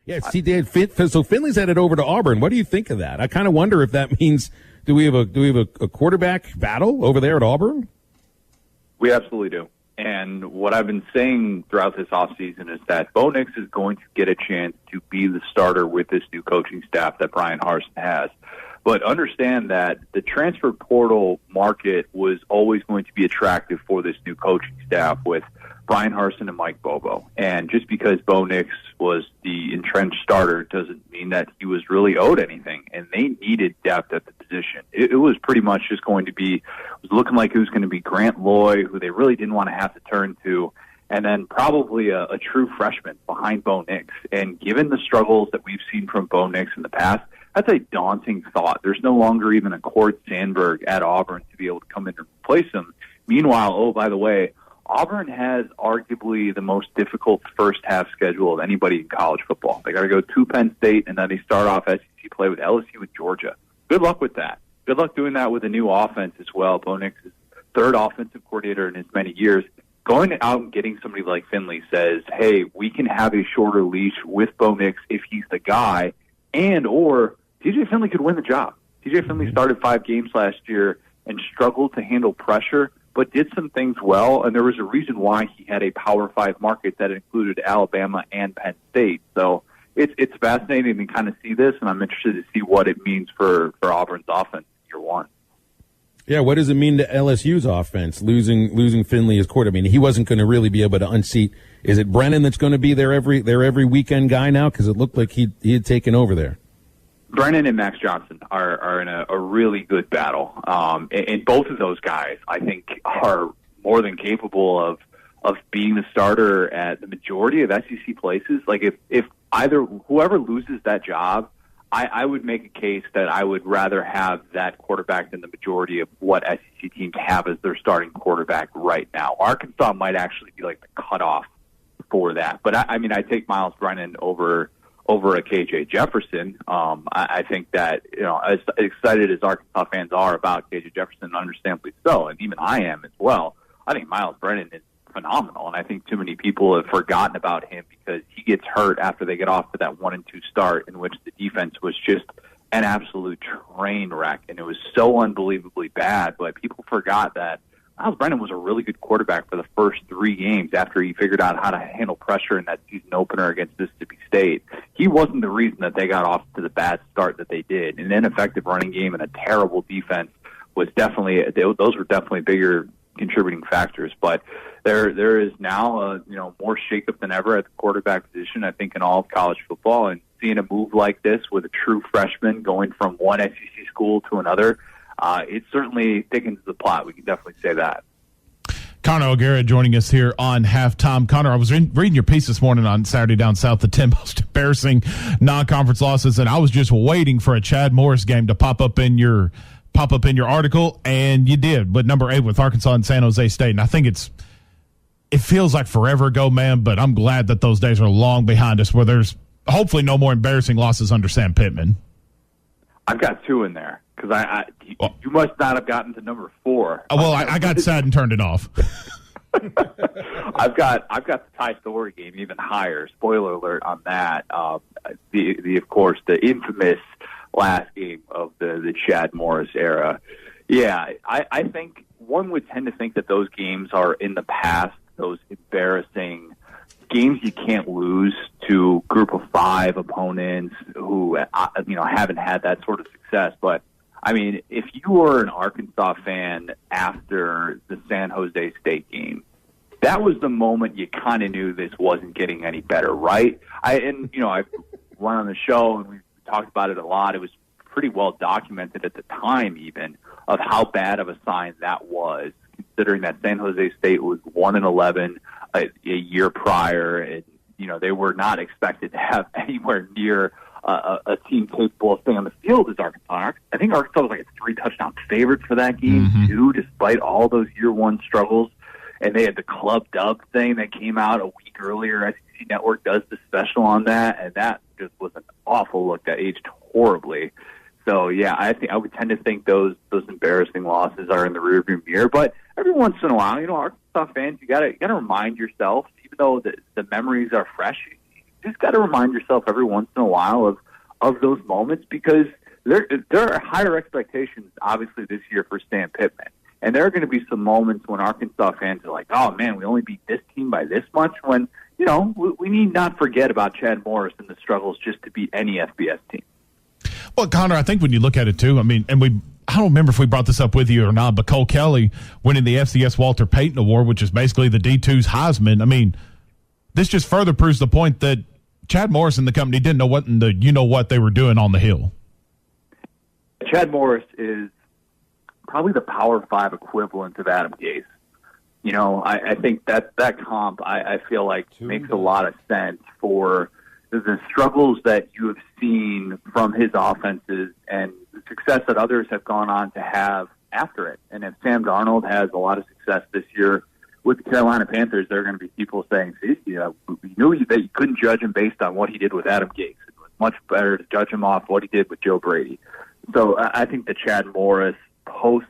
Yeah, see, so Finley's headed over to Auburn. What do you think of that? I kind of wonder if that means do we have a quarterback battle over there at Auburn? We absolutely do. And what I've been saying throughout this offseason is that Bo Nix is going to get a chance to be the starter with this new coaching staff that Brian Harsin has. But understand that the transfer portal market was always going to be attractive for this new coaching staff with Brian Harsin and Mike Bobo. And just because Bo Nix was the entrenched starter doesn't mean that he was really owed anything. And they needed depth at the position. It was pretty much just going to be, it was looking like it was going to be Grant Loy, who they really didn't want to have to turn to, and then probably a true freshman behind Bo Nix. And given the struggles that we've seen from Bo Nix in the past, that's a daunting thought. There's no longer even a Cord Sandberg at Auburn to be able to come in and replace him. Meanwhile, oh, by the way, Auburn has arguably the most difficult first half schedule of anybody in college football. They got to go to Penn State, and then they start off SEC play with LSU and Georgia. Good luck with that. Good luck doing that with a new offense as well. Bo Nix is third offensive coordinator in as many years. Going out and getting somebody like Finley says, hey, we can have a shorter leash with Bo Nix if he's the guy, and or TJ Finley could win the job. TJ Finley started 5 games last year and struggled to handle pressure, but did some things well, and there was a reason why he had a Power 5 market that included Alabama and Penn State. So it's fascinating to kind of see this, and I'm interested to see what it means for Auburn's offense year one. Yeah, what does it mean to LSU's offense, losing Finley as quarterback? I mean, he wasn't going to really be able to unseat. Is it Brennan that's going to be their every weekend guy now? Because it looked like he had taken over there. Brennan and Max Johnson are in a really good battle. And both of those guys, I think, are more than capable of being the starter at the majority of SEC places. Like if either whoever loses that job, I would make a case that I would rather have that quarterback than the majority of what SEC teams have as their starting quarterback right now. Arkansas might actually be like the cutoff for that. But I mean, I take Miles Brennan over a KJ Jefferson. I think that, as excited as Arkansas fans are about KJ Jefferson, understandably so, and even I am as well, I think Miles Brennan is phenomenal, and I think too many people have forgotten about him because he gets hurt after they get off to that 1-2 start in which the defense was just an absolute train wreck, and it was so unbelievably bad, but people forgot that Miles Brennan was a really good quarterback for the first 3 games after he figured out how to handle pressure in that season opener against Mississippi State. He wasn't the reason that they got off to the bad start that they did. An ineffective running game and a terrible defense was those were definitely bigger contributing factors. But there is now more shakeup than ever at the quarterback position, I think, in all of college football. And seeing a move like this with a true freshman going from one SEC school to another, it certainly thickens the plot. We can definitely say that. Connor O'Gara joining us here on Halftime. Connor, I was reading your piece this morning on Saturday Down South, the 10 most embarrassing non-conference losses, and I was just waiting for a Chad Morris game to pop up in your article, and you did, with number 8 with Arkansas and San Jose State. And I think it feels like forever ago, man, but I'm glad that those days are long behind us where there's hopefully no more embarrassing losses under Sam Pittman. I've got 2 in there because you must not have gotten to number 4. Well, I got sad and turned it off. I've got the Ty Story game even higher. Spoiler alert on that. Of course the infamous last game of the Chad Morris era. Yeah, I think one would tend to think that those games are in the past. Those embarrassing games you can't lose to group of 5 opponents who haven't had that sort of success. But I mean, if you were an Arkansas fan after the San Jose State game, that was the moment you kind of knew this wasn't getting any better, right? I went on the show and we talked about it a lot. It was pretty well documented at the time, even, of how bad of a sign that was, considering that San Jose State was 1-11 a year prior, and they were not expected to have anywhere near a team capable of staying on the field as Arkansas. I think Arkansas was like a 3-touchdown favorite for that game, too, despite all those year one struggles. And they had the Club Dub thing that came out a week earlier. SEC Network does the special on that, and that just was an awful look that aged horribly. So, yeah, I would tend to think those embarrassing losses are in the rearview mirror. But every once in a while, Arkansas fans, you gotta remind yourself, even though the memories are fresh, you just got to remind yourself every once in a while of those moments, because there are higher expectations, obviously, this year for Stan Pittman. And there are going to be some moments when Arkansas fans are like, oh, man, we only beat this team by this much, when, we need not forget about Chad Morris and the struggles just to beat any FBS team. Well, Connor, I think when you look at it, too, I don't remember if we brought this up with you or not, but Cole Kelly winning the FCS Walter Payton Award, which is basically the D2's Heisman. This just further proves the point that Chad Morris and the company didn't know what they were doing on the Hill. Chad Morris is probably the Power 5 equivalent of Adam Gase. I think that comp, I feel like, makes a lot of sense for the struggles that you have seen from his offenses and the success that others have gone on to have after it. And if Sam Darnold has a lot of success this year with the Carolina Panthers, there are going to be people saying, see, we knew that you couldn't judge him based on what he did with Adam Gase. It was much better to judge him off what he did with Joe Brady. So I think the Chad Morris post,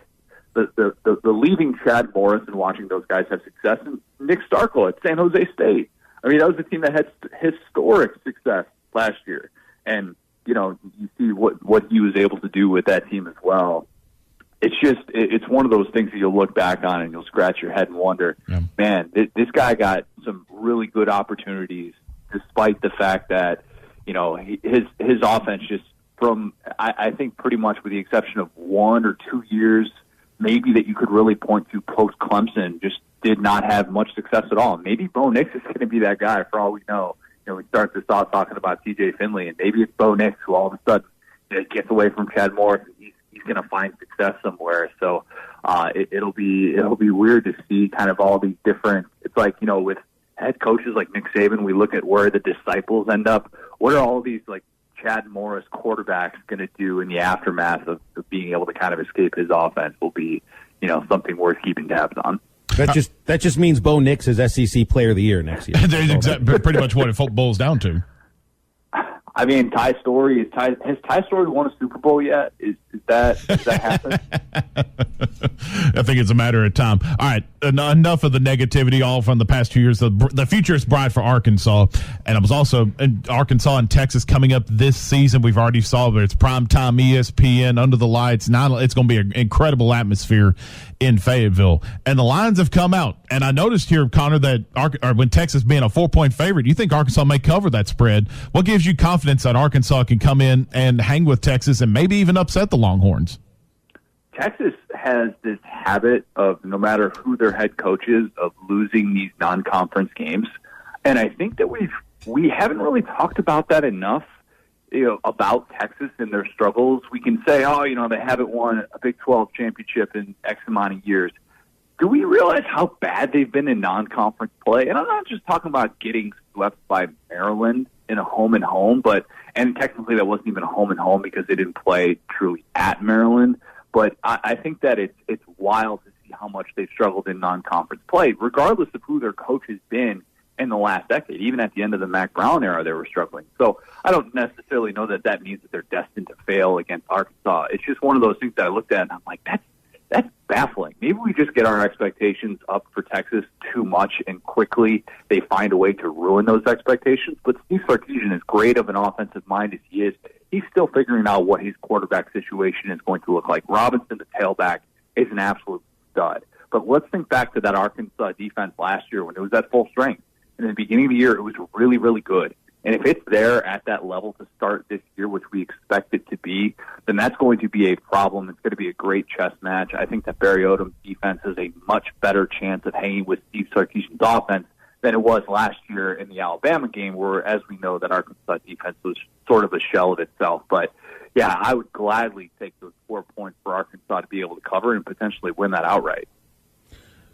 the leaving Chad Morris and watching those guys have success, and Nick Starkel at San Jose State. That was a team that had historic success last year. And, you see what he was able to do with that team as well. It's one of those things that you'll look back on and you'll scratch your head and wonder, man, this guy got some really good opportunities, despite the fact that, his offense just, from, I think, pretty much with the exception of 1 or 2 years, maybe that you could really point to post Clemson, just did not have much success at all. Maybe Bo Nix is going to be that guy for all we know. We start this off talking about T.J. Finley, and maybe it's Bo Nix who all of a sudden gets away from Chad Morris, and he's going to find success somewhere. So it'll be weird to see kind of all these different. It's like, with head coaches like Nick Saban, we look at where the disciples end up. What are all these like Chad Morris quarterbacks going to do in the aftermath of being able to kind of escape his offense? Will be something worth keeping tabs on. That just means Bo Nix is SEC Player of the Year next year. That's pretty much what it boils down to. Ty Story has Ty Story won a Super Bowl yet? Is that happen? I think it's a matter of time. All right, enough of the negativity all from the past 2 years. The future is bright for Arkansas, and it was also in Arkansas and Texas coming up this season. We've already saw that it's primetime ESPN under the lights. Now it's going to be an incredible atmosphere in Fayetteville, and the lines have come out. And I noticed here, Connor, that when Texas being a 4-point favorite, you think Arkansas may cover that spread. What gives you confidence that Arkansas can come in and hang with Texas and maybe even upset the Longhorns? Texas has this habit of, no matter who their head coach is, of losing these non-conference games. And I think that we haven't really talked about that enough, about Texas and their struggles. We can say, they haven't won a Big 12 championship in X amount of years. Do we realize how bad they've been in non-conference play? And I'm not just talking about getting swept by Maryland in a home-and-home, and technically that wasn't even a home-and-home because they didn't play truly at Maryland. But I think that it's wild to see how much they've struggled in non-conference play, regardless of who their coach has been in the last decade. Even at the end of the Mac Brown era, they were struggling. So I don't necessarily know that means that they're destined to fail against Arkansas. It's just one of those things that I looked at and I'm like, that's baffling. Maybe we just get our expectations up for Texas too much, and quickly they find a way to ruin those expectations. But Steve Sarkisian, as great of an offensive mind as he is, he's still figuring out what his quarterback situation is going to look like. Robinson, the tailback, is an absolute stud. But let's think back to that Arkansas defense last year when it was at full strength. In the beginning of the year, it was really, really good. And if it's there at that level to start this year, which we expect it to be, then that's going to be a problem. It's going to be a great chess match. I think that Barry Odom's defense has a much better chance of hanging with Steve Sarkisian's offense than it was last year in the Alabama game, where, as we know, that Arkansas defense was sort of a shell of itself. But, yeah, I would gladly take those 4 points for Arkansas to be able to cover and potentially win that outright.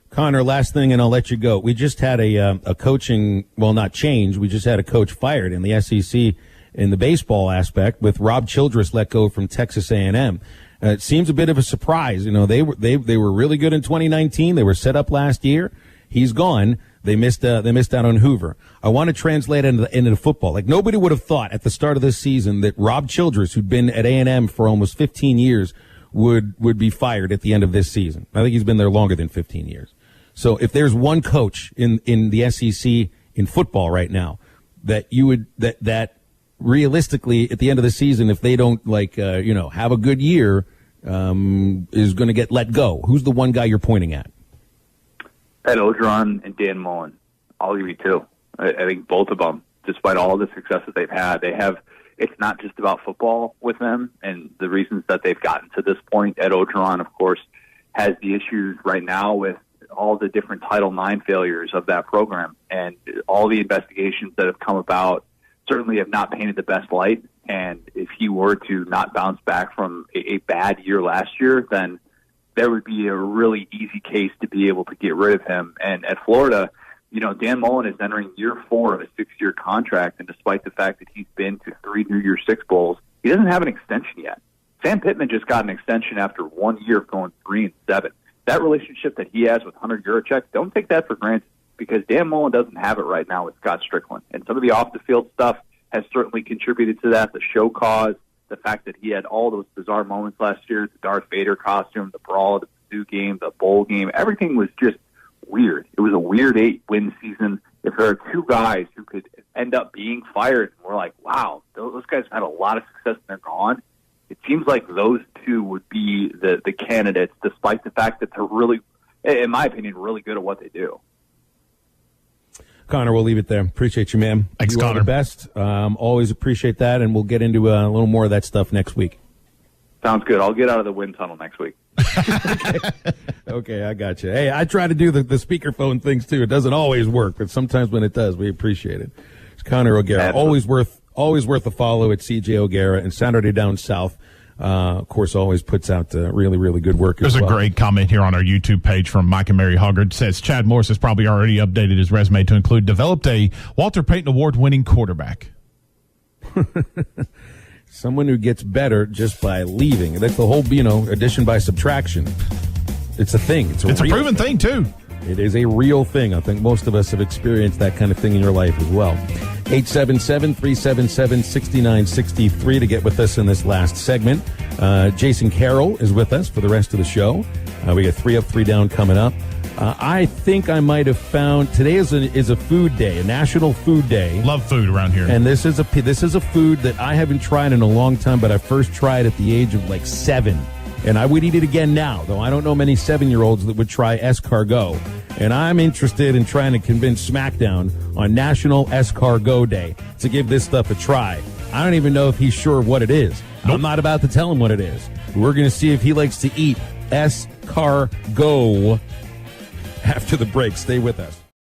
Connor, last thing, and I'll let you go. We just had a coaching, well, not change. We just had a coach fired in the SEC in the baseball aspect, with Rob Childress let go from Texas A&M. It seems a bit of a surprise. They were really good in 2019. They were set up last year. He's gone. They missed out on Hoover. I want to translate it into football. Like, nobody would have thought at the start of this season that Rob Childress, who'd been at A&M for almost 15 years, would be fired at the end of this season. I think he's been there longer than 15 years. So if there's one coach in the SEC in football right now that realistically at the end of the season, if they don't have a good year, is going to get let go? Who's the one guy you're pointing at? Ed Orgeron and Dan Mullen. I'll give you two. I think both of them, despite all the success that they've had, it's not just about football with them and the reasons that they've gotten to this point. Ed Orgeron, of course, has the issues right now with all the different Title IX failures of that program, and all the investigations that have come about certainly have not painted the best light. And if he were to not bounce back from a bad year last year, then there would be a really easy case to be able to get rid of him. And at Florida, Dan Mullen is entering year 4 of a 6-year contract, and despite the fact that he's been to 3 New Year's Six Bowls, he doesn't have an extension yet. Sam Pittman just got an extension after 1 year of going 3-7. That relationship that he has with Hunter Yurachek, don't take that for granted, because Dan Mullen doesn't have it right now with Scott Strickland. And some of the off-the-field stuff has certainly contributed to that, the show cause, the fact that he had all those bizarre moments last year, the Darth Vader costume, the brawl, the Purdue game, the bowl game, everything was just weird. It was a weird 8-win season. If there are two guys who could end up being fired, and we're like, wow, those guys had a lot of success and they're gone, it seems like those two would be the candidates, despite the fact that they're really, in my opinion, really good at what they do. Connor, we'll leave it there. Appreciate you, man. Thanks, you Connor. Are the best. Always appreciate that, and we'll get into a little more of that stuff next week. Sounds good. I'll get out of the wind tunnel next week. Okay, I got you. Hey, I try to do the speakerphone things too. It doesn't always work, but sometimes when it does, we appreciate it. It's Connor O'Gara. Absolutely. Always worth a follow at CJ O'Gara, and Saturday Down South. Of course, always puts out really, really good work. There's a great comment here on our YouTube page from Mike and Mary Hoggard. It says Chad Morris has probably already updated his resume to include developed a Walter Payton Award-winning quarterback. Someone who gets better just by leaving. That's the whole, addition by subtraction. It's a thing. It's a proven thing, too. It is a real thing. I think most of us have experienced that kind of thing in your life as well. 877-377-6963 to get with us in this last segment. Jason Carroll is with us for the rest of the show. We got 3 Up, 3 Down coming up. I think I might have found today is a food day, a national food day. Love food around here. And this is a food that I haven't tried in a long time, but I first tried at the age of 7. And I would eat it again now, though I don't know many 7-year-olds that would try escargot. And I'm interested in trying to convince SmackDown on National Escargot Day to give this stuff a try. I don't even know if he's sure what it is. Nope. I'm not about to tell him what it is. We're going to see if he likes to eat escargot after the break. Stay with us.